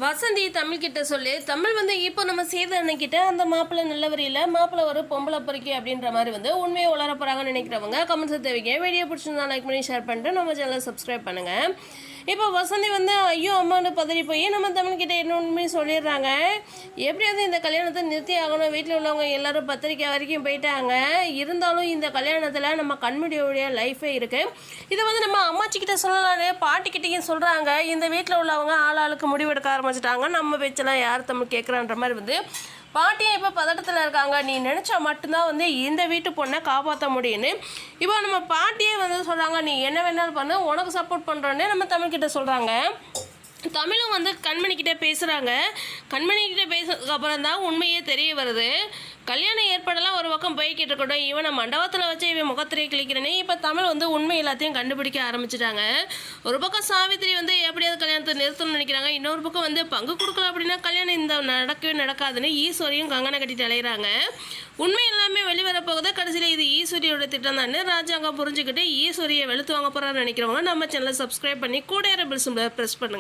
வசந்தி தமிழ் கிட்ட சொல்லி தமிழ் இப்போ நம்ம சேதன்கிட்ட அந்த மாப்பிள்ளை நல்லவர் இல்லை, மாப்பிள்ளை ஒரு பொம்பளை பொறுக்கி அப்படின்ற மாதிரி உண்மையை உளர போகிறாங்கன்னு நினைக்கிறவங்க கமெண்ட்ஸ் தேவைங்க. வீடியோ பிடிச்சிருந்தா லைக் பண்ணி ஷேர் பண்ணிட்டு நம்ம சேனலை சப்ஸ்கிரைப் பண்ணுங்கள். இப்போ வசந்தி ஐயோ அம்மானு பதறி போய் நம்ம தமிழ்கிட்ட என்ன உண்மையை சொல்லிடுறாங்க. எப்படியாவது இந்த கல்யாணத்தை நிறுத்தி ஆகணும். வீட்டில் உள்ளவங்க எல்லாரும் பத்திரிக்கை வரைக்கும் போயிட்டாங்க. இருந்தாலும் இந்த கல்யாணத்தில் நம்ம கண்முடியோடைய லைஃபே இருக்குது. இதை நம்ம அம்மாச்சிக்கிட்ட சொல்லலான்னு பாட்டிக்கிட்டையும் சொல்கிறாங்க. இந்த வீட்டில் உள்ளவங்க ஆளாளுக்கு முடிவெடுக்க ஆரம்பிச்சிட்டாங்க. நம்ம பேச்செல்லாம் யார் தமிழ் கேட்குறான்ற மாதிரி பாட்டியும் இப்போ பதட்டத்தில் இருக்காங்க. நீ நினச்சா மட்டும்தான் இந்த வீட்டு பொண்ணை காப்பாற்ற முடியும்னு இப்போ நம்ம பாட்டியே சொல்கிறாங்க. நீ என்ன வேணாலும் பண்ணு, உனக்கு சப்போர்ட் பண்ணுறோன்னே நம்ம தமிழ்கிட்ட சொல்கிறாங்க. தமிழும் கண்மணிக்கிட்ட பேசுகிறாங்க. கண்மணிக்கிட்ட பேசுறதுக்கப்புறம் தான் உண்மையே தெரிய வருது. கல்யாணம் ஏற்படலாம் ஒரு பக்கம் போய்கிட்டு இருக்கட்டும், இவனை மண்டபத்தில் வச்சு இவன் முகத்திரையை கிளிக்கிறேனே இப்போ தமிழ் உண்மை எல்லாத்தையும் கண்டுபிடிக்க ஆரம்பிச்சிட்டாங்க. ஒரு பக்கம் சாவித்திரி எப்படியாவது கல்யாணத்தை நிறுத்தணும்னு நினைக்கிறாங்க. இன்னொரு பக்கம் பங்கு கொடுக்கல அப்படின்னா கல்யாணம் இந்த நடக்கவே நடக்காதுன்னு ஈஸ்வரியும் கங்கனை கட்டிட்டு அலைகிறாங்க. உண்மை எல்லாமே வெளிவரப்போகுது. கடைசியில் இது ஈஸ்வரியோட திட்டம் தான் ராஜாங்கம் புரிஞ்சுக்கிட்டு ஈஸ்வரியை வெளுத்து வாங்க போகிறான்னு நினைக்கிறவங்க நம்ம சேனலை சப்ஸ்கிரைப் பண்ணி கூட பெல் சிம்பலை ப்ரெஸ் பண்ணுங்க.